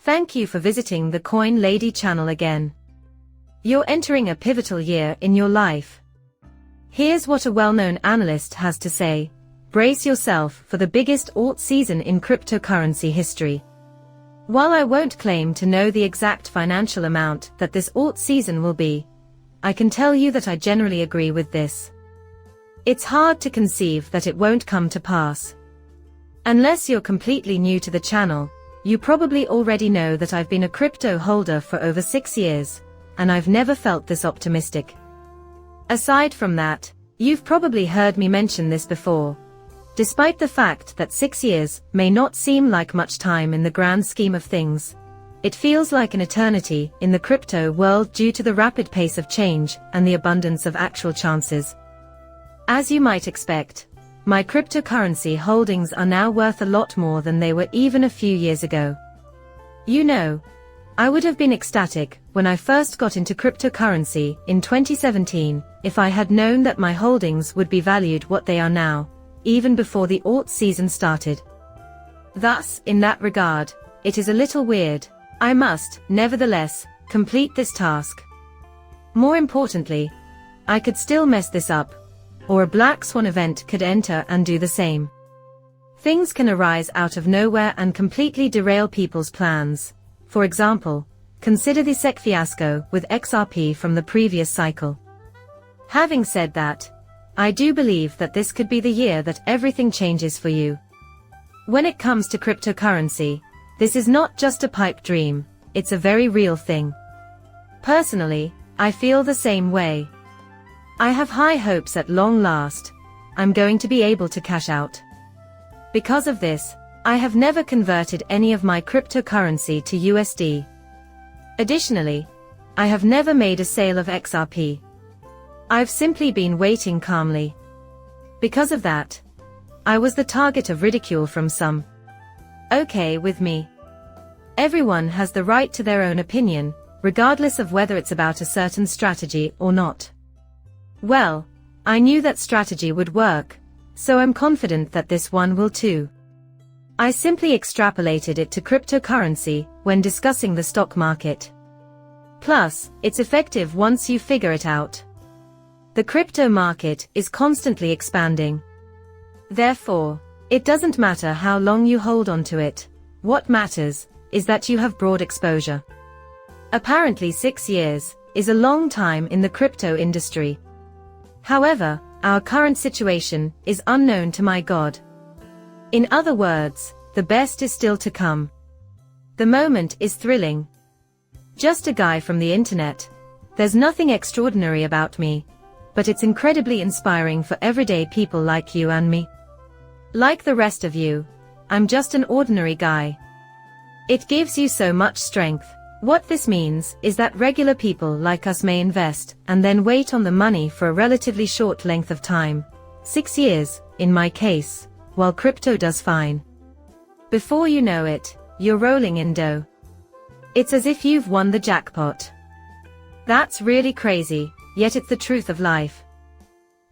Thank you for visiting the Coin Lady channel again. You're entering a pivotal year in your life. Here's what a well-known analyst has to say. Brace yourself for the biggest alt season in cryptocurrency history. While I won't claim to know the exact financial amount that this alt season will be, I can tell you that I generally agree with this. It's hard to conceive that it won't come to pass. Unless you're completely new to the channel, you probably already know that I've been a crypto holder for over 6 years, and I've never felt this optimistic. Aside from that, you've probably heard me mention this before. Despite the fact that 6 years may not seem like much time in the grand scheme of things, it feels like an eternity in the crypto world due to the rapid pace of change and the abundance of actual chances. As you might expect, my cryptocurrency holdings are now worth a lot more than they were even a few years ago. You know, I would have been ecstatic when I first got into cryptocurrency in 2017 if I had known that my holdings would be valued what they are now, even before the alt season started. Thus, in that regard, it is a little weird. I must, nevertheless, complete this task. More importantly, I could still mess this up, or a black swan event could enter and do the same. Things can arise out of nowhere and completely derail people's plans. For example, consider the SEC fiasco with XRP from the previous cycle. Having said that, I do believe that this could be the year that everything changes for you. When it comes to cryptocurrency, this is not just a pipe dream, it's a very real thing. Personally, I feel the same way. I have high hopes at long last. I'm going to be able to cash out. Because of this, I have never converted any of my cryptocurrency to USD. Additionally, I have never made a sale of XRP. I've simply been waiting calmly. Because of that, I was the target of ridicule from some. Okay with me. Everyone has the right to their own opinion, regardless of whether it's about a certain strategy or not. Well, I knew that strategy would work, so I'm confident that this one will too. I simply extrapolated it to cryptocurrency when discussing the stock market. Plus, it's effective once you figure it out. The crypto market is constantly expanding. Therefore, it doesn't matter how long you hold on to it. What matters is that you have broad exposure. Apparently 6 years is a long time in the crypto industry. However, our current situation is unknown to my God. In other words, the best is still to come. The moment is thrilling. Just a guy from the internet. There's nothing extraordinary about me, but it's incredibly inspiring for everyday people like you and me. Like the rest of you, I'm just an ordinary guy. It gives you so much strength. What this means is that regular people like us may invest and then wait on the money for a relatively short length of time, 6 years, in my case, while crypto does fine. Before you know it, you're rolling in dough. It's as if you've won the jackpot. That's really crazy, yet it's the truth of life.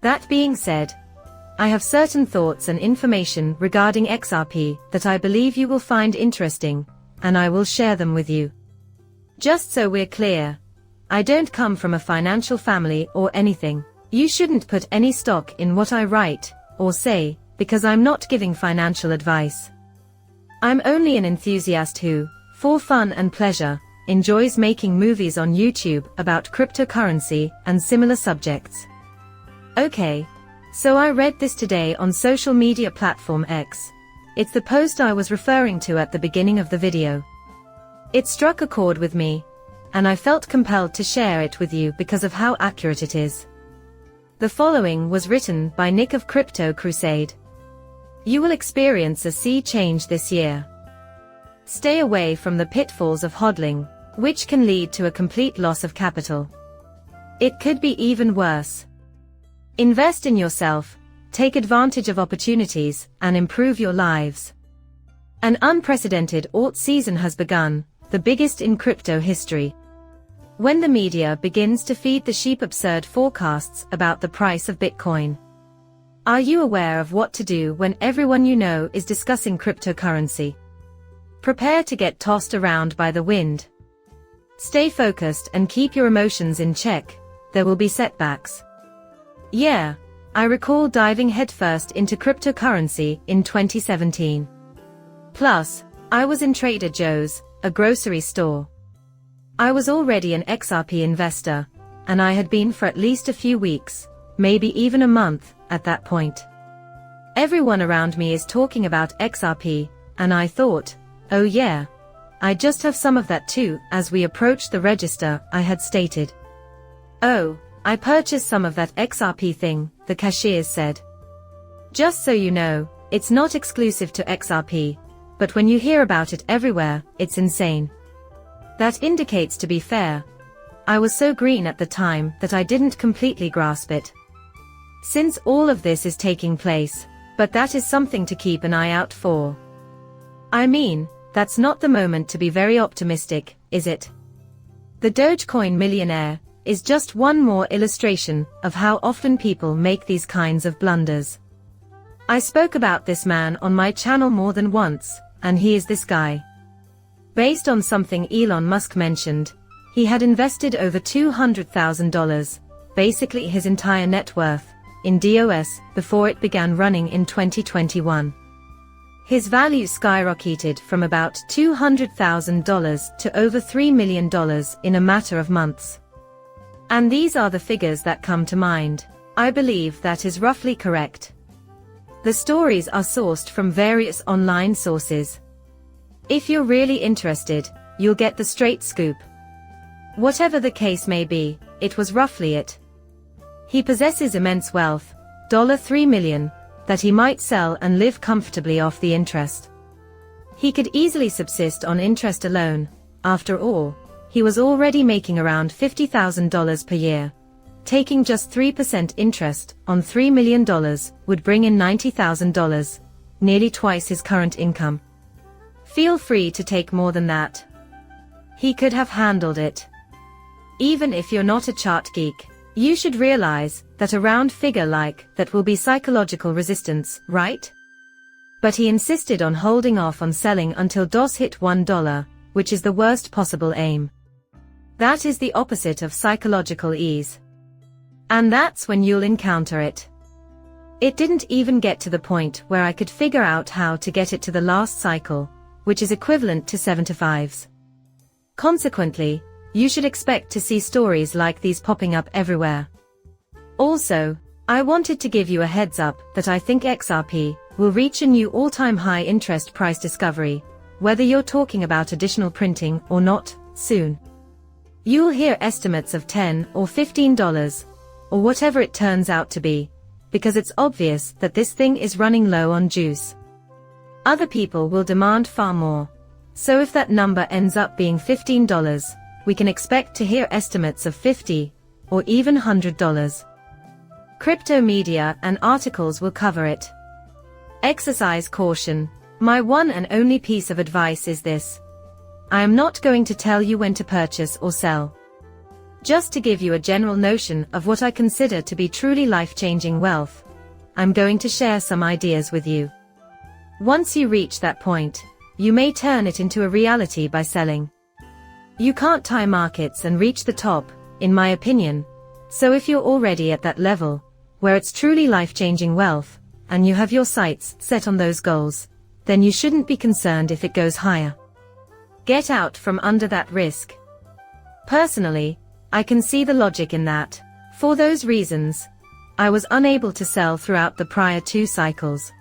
That being said, I have certain thoughts and information regarding XRP that I believe you will find interesting, and I will share them with you. Just so we're clear, I don't come from a financial family or anything. You shouldn't put any stock in what I write or say, because I'm not giving financial advice. I'm only an enthusiast who, for fun and pleasure, enjoys making movies on YouTube about cryptocurrency and similar subjects. Okay, so I read this today on social media platform X. It's the post I was referring to at the beginning of the video. It struck a chord with me, and I felt compelled to share it with you because of how accurate it is. The following was written by Nick of Crypto Crusade. You will experience a sea change this year. Stay away from the pitfalls of hodling, which can lead to a complete loss of capital. It could be even worse. Invest in yourself, take advantage of opportunities, and improve your lives. An unprecedented alt season has begun, the biggest in crypto history. When the media begins to feed the sheep absurd forecasts about the price of Bitcoin. Are you aware of what to do when everyone you know is discussing cryptocurrency? Prepare to get tossed around by the wind. Stay focused and keep your emotions in check. There will be setbacks. Yeah, I recall diving headfirst into cryptocurrency in 2017. Plus, I was in Trader Joe's, a grocery store. I was already an XRP investor, and I had been for at least a few weeks, maybe even a month, at that point. Everyone around me is talking about XRP, and I thought, oh yeah, I just have some of that too. As we approached the register, I had stated, oh, I purchased some of that XRP thing, the cashiers said. Just so you know, it's not exclusive to XRP, but when you hear about it everywhere, it's insane. That indicates, to be fair, I was so green at the time that I didn't completely grasp it. Since all of this is taking place, but that is something to keep an eye out for. I mean, that's not the moment to be very optimistic, is it? The Dogecoin millionaire is just one more illustration of how often people make these kinds of blunders. I spoke about this man on my channel more than once, and he is this guy. Based on something Elon Musk mentioned, he had invested over $200,000, basically his entire net worth, in DOS before it began running in 2021. His value skyrocketed from about $200,000 to over $3 million in a matter of months. And these are the figures that come to mind. I believe that is roughly correct. The stories are sourced from various online sources. If you're really interested, you'll get the straight scoop. Whatever the case may be, it was roughly it. He possesses immense wealth, $3 million, that he might sell and live comfortably off the interest. He could easily subsist on interest alone. After all, he was already making around $50,000 per year. Taking just 3% interest on $3 million would bring in $90,000, nearly twice his current income. Feel free to take more than that. He could have handled it. Even if you're not a chart geek, you should realize that a round figure like that will be psychological resistance, right? But he insisted on holding off on selling until DOS hit $1, which is the worst possible aim. That is the opposite of psychological ease. And that's when you'll encounter it. It didn't even get to the point where I could figure out how to get it to the last cycle, which is equivalent to 7-5s. Consequently, you should expect to see stories like these popping up everywhere. Also, I wanted to give you a heads up that I think XRP will reach a new all-time high interest price discovery, whether you're talking about additional printing or not, soon. You'll hear estimates of $10 or $15, or whatever it turns out to be, because it's obvious that this thing is running low on juice. Other people will demand far more. So if that number ends up being $15, we can expect to hear estimates of $50 or even $100. Crypto media and articles will cover it. Exercise caution. My one and only piece of advice is this. I am not going to tell you when to purchase or sell. Just to give you a general notion of what I consider to be truly life-changing wealth, I'm going to share some ideas with you. Once you reach that point, you may turn it into a reality by selling. You can't time markets and reach the top, in my opinion, so if you're already at that level, where it's truly life-changing wealth, and you have your sights set on those goals, then you shouldn't be concerned if it goes higher. Get out from under that risk. Personally, I can see the logic in that. For those reasons, I was unable to sell throughout the prior 2 cycles.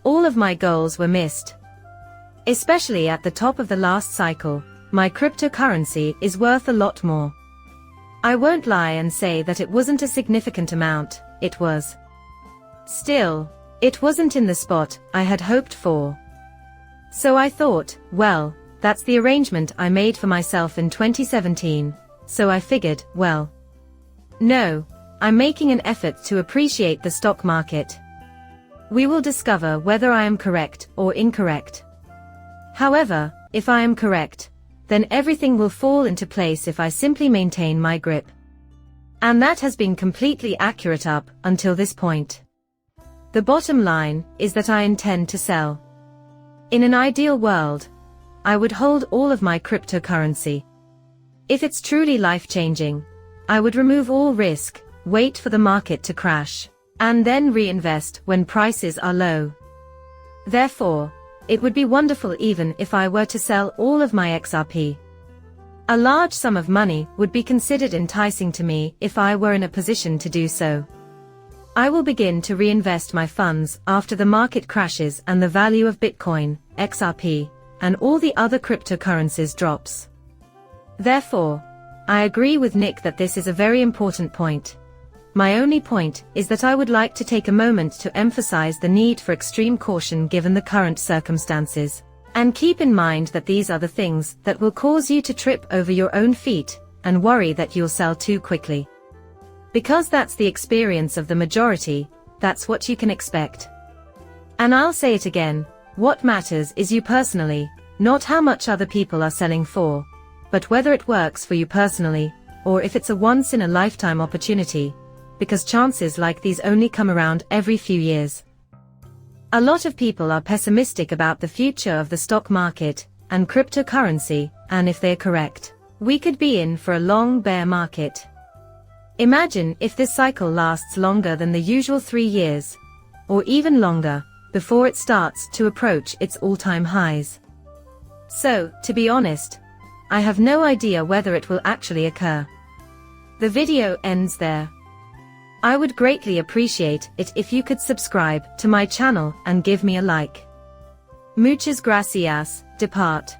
All of my goals were missed. Especially at the top of the last cycle, my cryptocurrency is worth a lot more. I won't lie and say that it wasn't a significant amount, it was. Still, it wasn't in the spot I had hoped for. So I thought, well, that's the arrangement I made for myself in 2017, so I figured, well, no, I'm making an effort to appreciate the stock market. We will discover whether I am correct or incorrect. However, if I am correct, then everything will fall into place if I simply maintain my grip. And that has been completely accurate up until this point. The bottom line is that I intend to sell. In an ideal world, I would hold all of my cryptocurrency. If it's truly life-changing, I would remove all risk, wait for the market to crash, and then reinvest when prices are low. Therefore, it would be wonderful even if I were to sell all of my XRP. A large sum of money would be considered enticing to me if I were in a position to do so. I will begin to reinvest my funds after the market crashes and the value of Bitcoin, XRP, and all the other cryptocurrencies drops. Therefore, I agree with Nick that this is a very important point. My only point is that I would like to take a moment to emphasize the need for extreme caution given the current circumstances, and keep in mind that these are the things that will cause you to trip over your own feet and worry that you'll sell too quickly. Because that's the experience of the majority, that's what you can expect. And I'll say it again, what matters is you personally, not how much other people are selling for, but whether it works for you personally, or if it's a once-in-a-lifetime opportunity, because chances like these only come around every few years. A lot of people are pessimistic about the future of the stock market and cryptocurrency, and if they're correct, we could be in for a long bear market. Imagine if this cycle lasts longer than the usual 3 years, or even longer, before it starts to approach its all-time highs. So, to be honest, I have no idea whether it will actually occur. The video ends there. I would greatly appreciate it if you could subscribe to my channel and give me a like. Muchas gracias, depart.